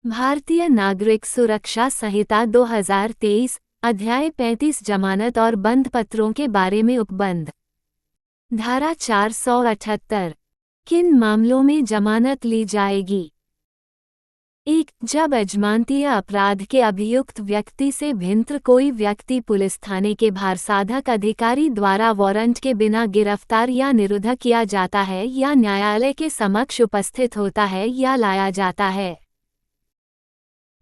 भारतीय नागरिक सुरक्षा संहिता 2023 अध्याय 35 जमानत और बंद पत्रों के बारे में उपबंध। धारा 478 किन मामलों में जमानत ली जाएगी। 1. जब अजमानतीय अपराध के अभियुक्त व्यक्ति से भिन्न कोई व्यक्ति पुलिस थाने के भारसाधक अधिकारी द्वारा वारंट के बिना गिरफ्तार या निरुद्ध किया जाता है या न्यायालय के समक्ष उपस्थित होता है या लाया जाता है,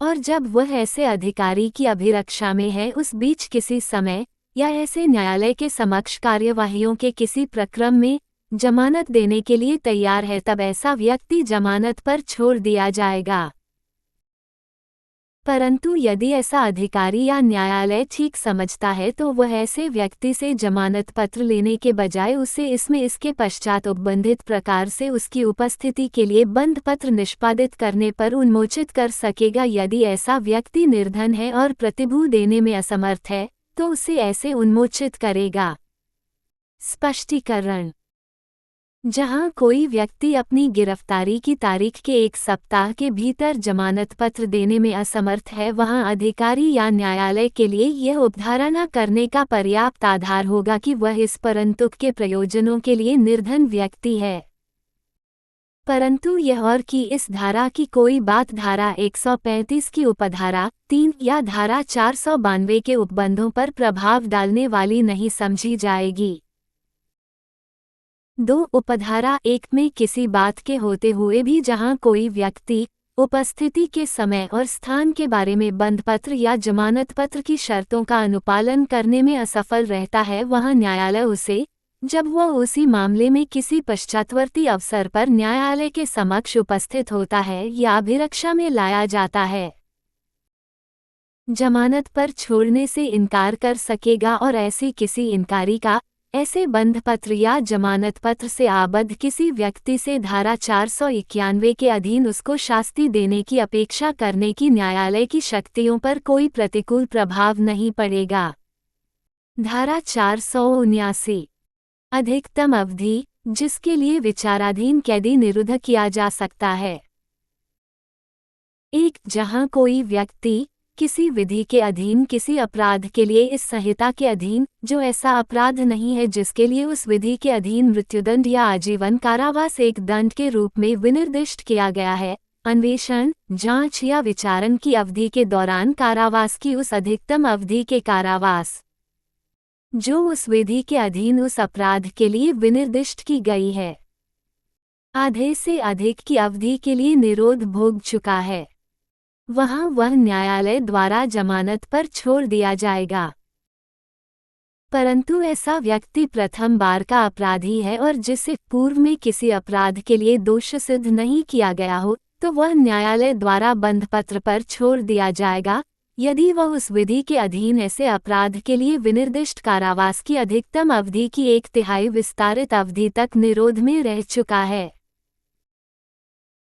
और जब वह ऐसे अधिकारी की अभिरक्षा में है उस बीच किसी समय या ऐसे न्यायालय के समक्ष कार्यवाहियों के किसी प्रक्रम में जमानत देने के लिए तैयार है, तब ऐसा व्यक्ति जमानत पर छोड़ दिया जाएगा। परंतु यदि ऐसा अधिकारी या न्यायालय ठीक समझता है तो वह ऐसे व्यक्ति से जमानत पत्र लेने के बजाय उसे इसके पश्चात उपबंधित प्रकार से उसकी उपस्थिति के लिए बंद पत्र निष्पादित करने पर उन्मोचित कर सकेगा। यदि ऐसा व्यक्ति निर्धन है और प्रतिभू देने में असमर्थ है तो उसे ऐसे उन्मोचित करेगा। स्पष्टीकरण: जहां कोई व्यक्ति अपनी गिरफ्तारी की तारीख के 1 सप्ताह के भीतर जमानत पत्र देने में असमर्थ है, वहां अधिकारी या न्यायालय के लिए यह उपधारणा करने का पर्याप्त आधार होगा कि वह इस परंतुक के प्रयोजनों के लिए निर्धन व्यक्ति है। परंतु यह और कि इस धारा की कोई बात धारा 135 की उपधारा 3 या धारा 492 के उपबंधों पर प्रभाव डालने वाली नहीं समझी जाएगी। 2. उपधारा 1 में किसी बात के होते हुए भी जहां कोई व्यक्ति उपस्थिति के समय और स्थान के बारे में बंद पत्र या जमानत पत्र की शर्तों का अनुपालन करने में असफल रहता है, वहां न्यायालय उसे, जब वह उसी मामले में किसी पश्चातवर्ती अवसर पर न्यायालय के समक्ष उपस्थित होता है या अभिरक्षा में लाया जाता है, जमानत पर छोड़ने से इनकार कर सकेगा और ऐसी किसी इनकारी का ऐसे बंध पत्र या जमानत पत्र से आबद्ध किसी व्यक्ति से धारा 491 के अधीन उसको शास्ति देने की अपेक्षा करने की न्यायालय की शक्तियों पर कोई प्रतिकूल प्रभाव नहीं पड़ेगा। धारा 479 अधिकतम अवधि जिसके लिए विचाराधीन कैदी निरुद्ध किया जा सकता है। 1. जहां कोई व्यक्ति किसी विधि के अधीन किसी अपराध के लिए इस संहिता के अधीन जो ऐसा अपराध नहीं है जिसके लिए उस विधि के अधीन मृत्युदंड या आजीवन कारावास एक दंड के रूप में विनिर्दिष्ट किया गया है, अन्वेषण, जांच या विचारण की अवधि के दौरान कारावास की उस अधिकतम अवधि के कारावास जो उस विधि के अधीन उस अपराध के लिए विनिर्दिष्ट की गई है, आधे से अधिक की अवधि के लिए निरोध भोग चुका है, वहां वह न्यायालय द्वारा जमानत पर छोड़ दिया जाएगा। परंतु ऐसा व्यक्ति प्रथम बार का अपराधी है और जिसे पूर्व में किसी अपराध के लिए दोष सिद्ध नहीं किया गया हो, तो वह न्यायालय द्वारा बंध पत्र पर छोड़ दिया जाएगा यदि वह उस विधि के अधीन ऐसे अपराध के लिए विनिर्दिष्ट कारावास की अधिकतम अवधि की 1/3 विस्तारित अवधि तक निरोध में रह चुका है।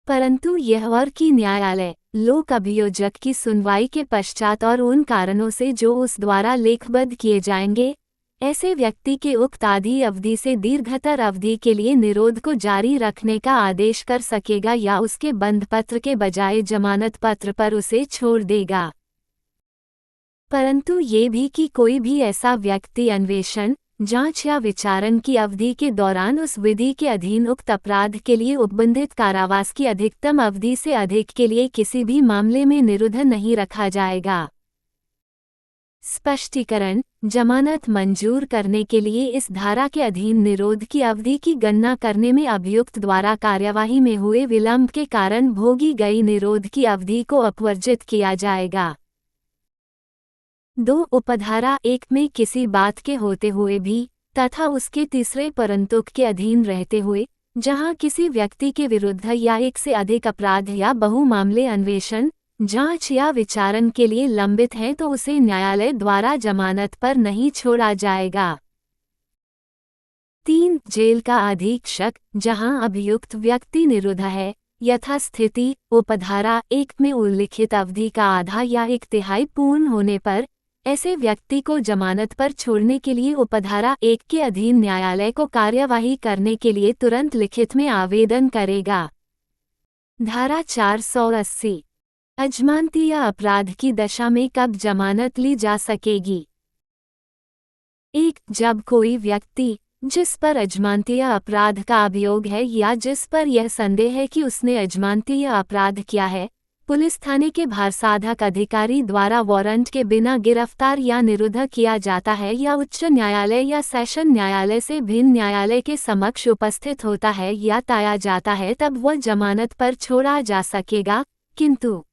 परंतु यह और कि न्यायालय लोक अभियोजक की सुनवाई के पश्चात और उन कारणों से जो उस द्वारा लेखबद्ध किए जाएंगे, ऐसे व्यक्ति के उक्त आधी अवधि से दीर्घतर अवधि के लिए निरोध को जारी रखने का आदेश कर सकेगा या उसके बंध पत्र के बजाय जमानत पत्र पर उसे छोड़ देगा। परंतु ये भी कि कोई भी ऐसा व्यक्ति अन्वेषण, जांच या विचारण की अवधि के दौरान उस विधि के अधीन उक्त अपराध के लिए उपबंधित कारावास की अधिकतम अवधि से अधिक के लिए किसी भी मामले में निरुद्ध नहीं रखा जाएगा। स्पष्टीकरण: जमानत मंजूर करने के लिए इस धारा के अधीन निरोध की अवधि की गणना करने में अभियुक्त द्वारा कार्यवाही में हुए विलंब के कारण भोगी गई निरोध की अवधि को अपवर्जित किया जाएगा। 2. उपधारा 1 में किसी बात के होते हुए भी तथा उसके तीसरे परंतुक के अधीन रहते हुए जहां किसी व्यक्ति के विरुद्ध या एक से अधिक अपराध या बहु मामले अन्वेषण, जांच या विचारण के लिए लंबित हैं तो उसे न्यायालय द्वारा जमानत पर नहीं छोड़ा जाएगा। 3. जेल का अधीक्षक जहां अभियुक्त व्यक्ति निरुद्ध है, यथास्थिति उपधारा 1 में उल्लिखित अवधि का आधा या 1/3 पूर्ण होने पर ऐसे व्यक्ति को जमानत पर छोड़ने के लिए उपधारा 1 के अधीन न्यायालय को कार्यवाही करने के लिए तुरंत लिखित में आवेदन करेगा। धारा 480 अजमानती या अपराध की दशा में कब जमानत ली जा सकेगी? 1. जब कोई व्यक्ति जिस पर अजमानती या अपराध का अभियोग है या जिस पर यह संदेह है कि उसने अजमानती या अपराध किया है, पुलिस थाने के भारसाधक अधिकारी द्वारा वारंट के बिना गिरफ्तार या निरुद्ध किया जाता है या उच्च न्यायालय या सेशन न्यायालय से भिन्न न्यायालय के समक्ष उपस्थित होता है या पाया जाता है, तब वह जमानत पर छोड़ा जा सकेगा। किंतु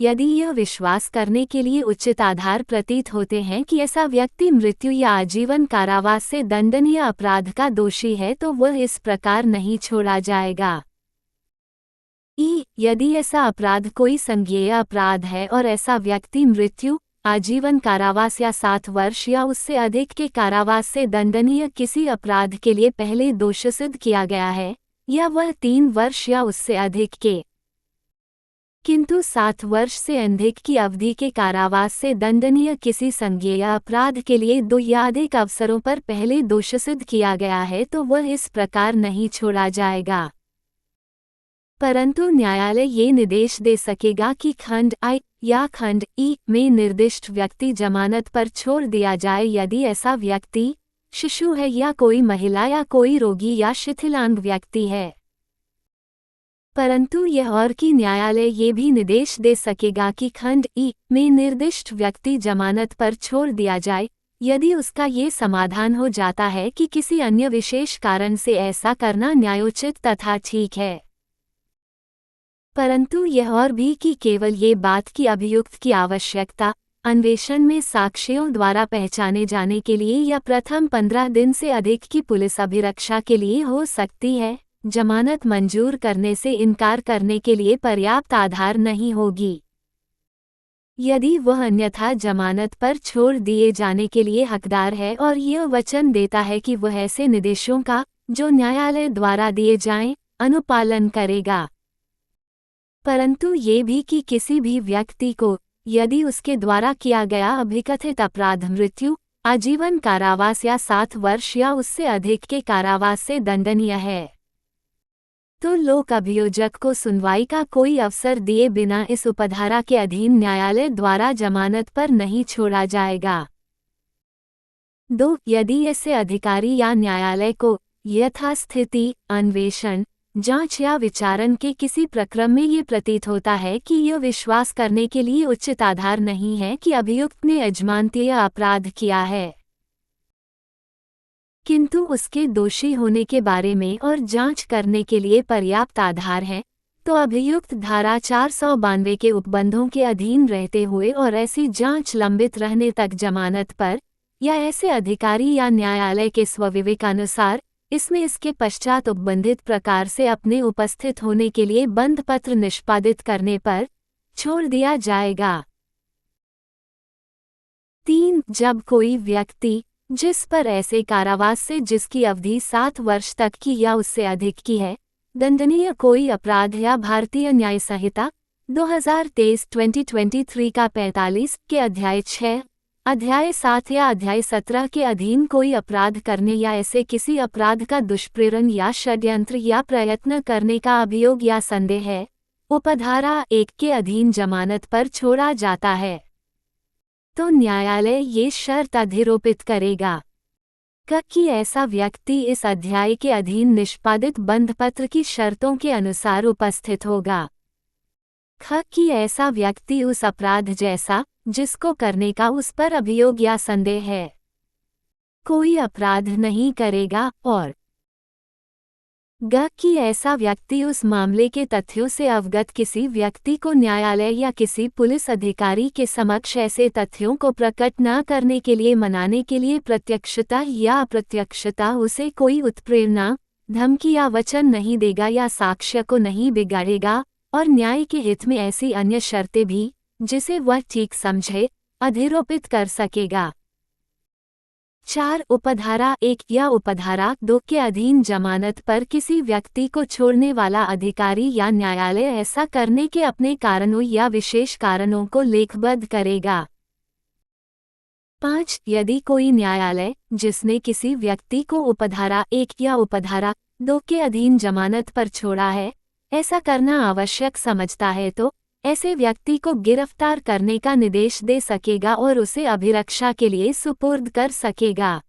यदि यह विश्वास करने के लिए उचित आधार प्रतीत होते हैं कि ऐसा व्यक्ति मृत्यु या आजीवन कारावास से दंडनीय अपराध का दोषी है, तो वह इस प्रकार नहीं छोड़ा जाएगा। यदि ऐसा अपराध कोई संज्ञेय अपराध है और ऐसा व्यक्ति मृत्यु, आजीवन कारावास या 7 वर्ष या उससे अधिक के कारावास से दंडनीय किसी अपराध के लिए पहले दोषसिद्ध किया गया है, या वह 3 वर्ष या उससे अधिक के किंतु 7 वर्ष से अधिक की अवधि के कारावास से दंडनीय किसी संज्ञेय अपराध के लिए 2 या अधिक अवसरों पर पहले दोषसिद्ध किया गया है, तो वह इस प्रकार नहीं छोड़ा जाएगा। परंतु न्यायालय ये निर्देश दे सकेगा कि खंड I या खंड E में निर्दिष्ट व्यक्ति जमानत पर छोड़ दिया जाए यदि ऐसा व्यक्ति शिशु है या कोई महिला या कोई रोगी या शिथिलांग व्यक्ति है। परंतु यह और कि न्यायालय ये भी निर्देश दे सकेगा कि खंड E में निर्दिष्ट व्यक्ति जमानत पर छोड़ दिया जाए यदि उसका ये समाधान हो जाता है कि किसी अन्य विशेष कारण से ऐसा करना न्यायोचित तथा ठीक है। परंतु यह और भी कि केवल ये बात की अभियुक्त की आवश्यकता अन्वेषण में साक्ष्यों द्वारा पहचाने जाने के लिए या प्रथम 15 दिन से अधिक की पुलिस अभिरक्षा के लिए हो सकती है, जमानत मंजूर करने से इनकार करने के लिए पर्याप्त आधार नहीं होगी। यदि वह अन्यथा जमानत पर छोड़ दिए जाने के लिए हकदार है और यह वचन देता है कि वह ऐसे निर्देशों का जो न्यायालय द्वारा दिए जाएं, अनुपालन करेगा। परंतु ये भी कि किसी भी व्यक्ति को यदि उसके द्वारा किया गया अभिकथित अपराध मृत्यु, आजीवन कारावास या 7 वर्ष या उससे अधिक के कारावास से दंडनीय है, तो लोक अभियोजक को सुनवाई का कोई अवसर दिए बिना इस उपधारा के अधीन न्यायालय द्वारा जमानत पर नहीं छोड़ा जाएगा। 2. यदि ऐसे अधिकारी या न्यायालय को यथास्थिति अन्वेषण, जांच या विचारण के किसी प्रक्रम में ये प्रतीत होता है कि यह विश्वास करने के लिए उचित आधार नहीं है कि अभियुक्त ने अजमानतीय अपराध किया है, किंतु उसके दोषी होने के बारे में और जांच करने के लिए पर्याप्त आधार है, तो अभियुक्त धारा 492 के उपबंधों के अधीन रहते हुए और ऐसी जांच लंबित रहने तक जमानत पर या ऐसे अधिकारी या न्यायालय के स्वविवेकानुसार इसमें इसके पश्चात उपबंधित प्रकार से अपने उपस्थित होने के लिए बंध पत्र निष्पादित करने पर छोड़ दिया जाएगा। 3. जब कोई व्यक्ति जिस पर ऐसे कारावास से जिसकी अवधि 7 वर्ष तक की या उससे अधिक की है, दंडनीय कोई अपराध या भारतीय न्याय संहिता 2023-2023 का 45 के अध्याय 6, अध्याय 7 या अध्याय 17 के अधीन कोई अपराध करने या ऐसे किसी अपराध का दुष्प्रेरण या षड्यंत्र या प्रयत्न करने का अभियोग या संदेह है, उपधारा 1 के अधीन जमानत पर छोड़ा जाता है, तो न्यायालय ये शर्त अधिरोपित करेगा कि ऐसा व्यक्ति इस अध्याय के अधीन निष्पादित बंधपत्र की शर्तों के अनुसार उपस्थित होगा। कि ऐसा व्यक्ति उस अपराध जैसा जिसको करने का उस पर अभियोग या संदेह है कोई अपराध नहीं करेगा, और कि ऐसा व्यक्ति उस मामले के तथ्यों से अवगत किसी व्यक्ति को न्यायालय या किसी पुलिस अधिकारी के समक्ष ऐसे तथ्यों को प्रकट न करने के लिए मनाने के लिए प्रत्यक्षता या अप्रत्यक्षता उसे कोई उत्प्रेरणा, धमकी या वचन नहीं देगा या साक्ष्य को नहीं बिगाड़ेगा, और न्याय के हित में ऐसी अन्य शर्तें भी जिसे वह ठीक समझे अधिरोपित कर सकेगा। 4. उपधारा 1 या उपधारा 2 के अधीन जमानत पर किसी व्यक्ति को छोड़ने वाला अधिकारी या न्यायालय ऐसा करने के अपने कारणों या विशेष कारणों को लेखबद्ध करेगा। 5. यदि कोई न्यायालय जिसने किसी व्यक्ति को उपधारा 1 या उपधारा 2 के अधीन जमानत पर छोड़ा है, ऐसा करना आवश्यक समझता है तो ऐसे व्यक्ति को गिरफ्तार करने का निर्देश दे सकेगा और उसे अभिरक्षा के लिए सुपुर्द कर सकेगा।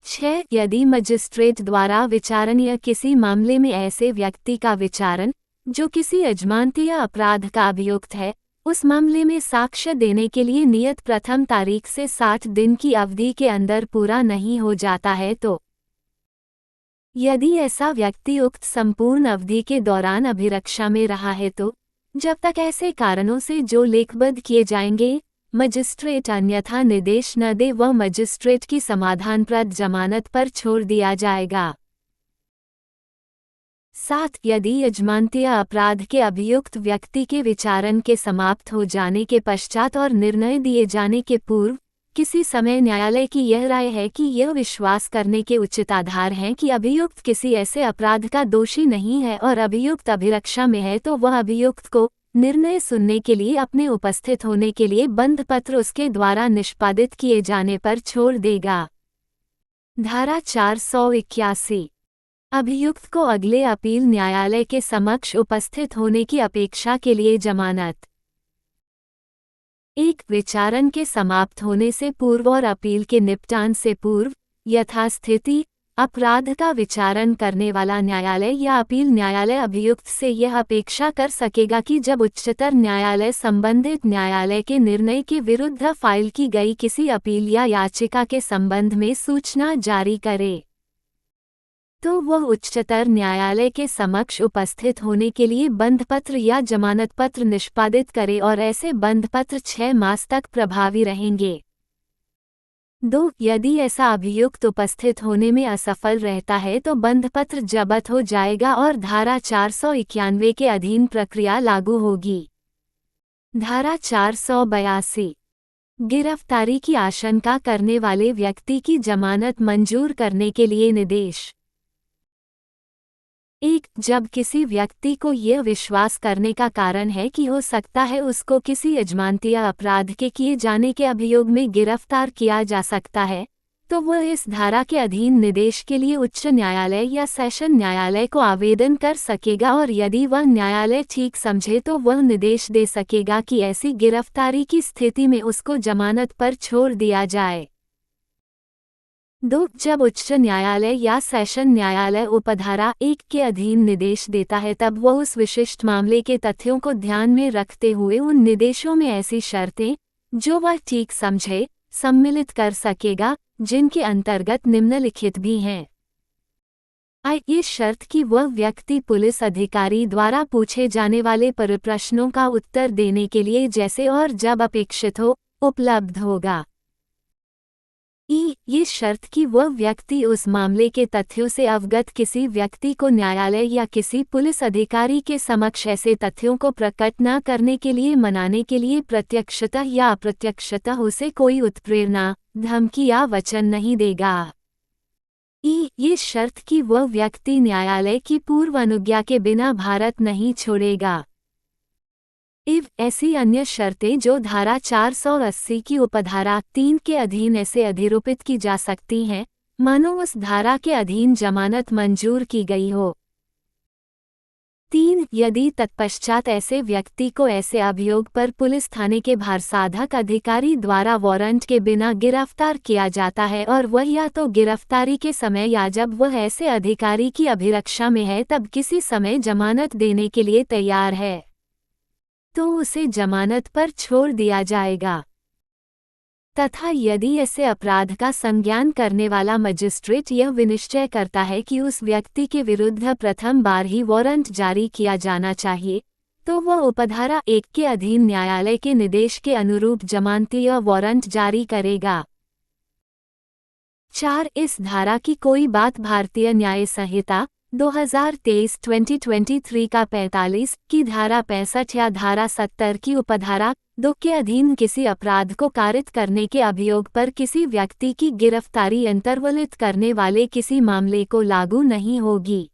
6. यदि मजिस्ट्रेट द्वारा विचारणीय किसी मामले में ऐसे व्यक्ति का विचारण जो किसी अजमानती अपराध का अभियुक्त है, उस मामले में साक्ष्य देने के लिए नियत प्रथम तारीख से 60 दिन की अवधि के अंदर पूरा नहीं हो जाता है तो यदि ऐसा व्यक्ति उक्त संपूर्ण अवधि के दौरान अभिरक्षा में रहा है तो जब तक ऐसे कारणों से जो लेखबद्ध किए जाएंगे मजिस्ट्रेट अन्यथा निर्देश न दे वह मजिस्ट्रेट की समाधानप्रद जमानत पर छोड़ दिया जाएगा। 7. यदि अजमानती अपराध के अभियुक्त व्यक्ति के विचारण के समाप्त हो जाने के पश्चात और निर्णय दिए जाने के पूर्व किसी समय न्यायालय की यह राय है कि यह विश्वास करने के उचित आधार हैं कि अभियुक्त किसी ऐसे अपराध का दोषी नहीं है और अभियुक्त अभिरक्षा में है तो वह अभियुक्त को निर्णय सुनने के लिए अपने उपस्थित होने के लिए बंध पत्र उसके द्वारा निष्पादित किए जाने पर छोड़ देगा। धारा 481 अभियुक्त को अगले अपील न्यायालय के समक्ष उपस्थित होने की अपेक्षा के लिए जमानत। 1. विचारण के समाप्त होने से पूर्व और अपील के निपटान से पूर्व यथास्थिति अपराध का विचारण करने वाला न्यायालय या अपील न्यायालय अभियुक्त से यह अपेक्षा कर सकेगा कि जब उच्चतर न्यायालय संबंधित न्यायालय के निर्णय के विरुद्ध फाइल की गई किसी अपील या याचिका के संबंध में सूचना जारी करे तो वह उच्चतर न्यायालय के समक्ष उपस्थित होने के लिए बंधपत्र या जमानत पत्र निष्पादित करे और ऐसे बंधपत्र 6 मास तक प्रभावी रहेंगे। 2. यदि ऐसा अभियुक्त उपस्थित होने में असफल रहता है तो बंधपत्र जब्त हो जाएगा और धारा 491 के अधीन प्रक्रिया लागू होगी। धारा 482 गिरफ्तारी की आशंका करने वाले व्यक्ति की जमानत मंजूर करने के लिए निर्देश। 1. जब किसी व्यक्ति को यह विश्वास करने का कारण है कि हो सकता है उसको किसी अजमानती अपराध के किए जाने के अभियोग में गिरफ्तार किया जा सकता है तो वह इस धारा के अधीन निर्देश के लिए उच्च न्यायालय या सेशन न्यायालय को आवेदन कर सकेगा और यदि वह न्यायालय ठीक समझे तो वह निर्देश दे सकेगा कि ऐसी गिरफ्तारी की स्थिति में उसको जमानत पर छोड़ दिया जाए। 2. जब उच्च न्यायालय या सेशन न्यायालय उपधारा 1 के अधीन निर्देश देता है तब वह उस विशिष्ट मामले के तथ्यों को ध्यान में रखते हुए उन निर्देशों में ऐसी शर्तें जो वह ठीक समझे सम्मिलित कर सकेगा जिनके अंतर्गत निम्नलिखित भी हैं। ये शर्त कि वह व्यक्ति पुलिस अधिकारी द्वारा पूछे जाने वाले परिप्रश्नों का उत्तर देने के लिए जैसे और जब अपेक्षित हो उपलब्ध होगा। ये शर्त कि वह व्यक्ति उस मामले के तथ्यों से अवगत किसी व्यक्ति को न्यायालय या किसी पुलिस अधिकारी के समक्ष ऐसे तथ्यों को प्रकट न करने के लिए मनाने के लिए प्रत्यक्षतः या अप्रत्यक्षतः उसे कोई उत्प्रेरणा धमकी या वचन नहीं देगा। ये शर्त कि वह व्यक्ति न्यायालय की पूर्व अनुज्ञा के बिना भारत नहीं छोड़ेगा। ऐसी अन्य शर्तें जो धारा 480 की उपधारा 3 के अधीन ऐसे अधिरोपित की जा सकती हैं मानो उस धारा के अधीन जमानत मंजूर की गई हो। 3. यदि तत्पश्चात ऐसे व्यक्ति को ऐसे अभियोग पर पुलिस थाने के भारसाधक अधिकारी द्वारा वारंट के बिना गिरफ्तार किया जाता है और वह या तो गिरफ्तारी के समय या जब वह ऐसे अधिकारी की अभिरक्षा में है तब किसी समय जमानत देने के लिए तैयार है तो उसे जमानत पर छोड़ दिया जाएगा। तथा यदि ऐसे अपराध का संज्ञान करने वाला मजिस्ट्रेट यह विनिश्चय करता है कि उस व्यक्ति के विरुद्ध प्रथम बार ही वारंट जारी किया जाना चाहिए तो वह उपधारा 1 के अधीन न्यायालय के निर्देश के अनुरूप जमानती या वारंट जारी करेगा। 4. इस धारा की कोई बात भारतीय न्याय संहिता 2023-2023 का 45 की धारा 65 या धारा 70 की उपधारा 2 के अधीन किसी अपराध को कारित करने के अभियोग पर किसी व्यक्ति की गिरफ्तारी अंतर्वलित करने वाले किसी मामले को लागू नहीं होगी।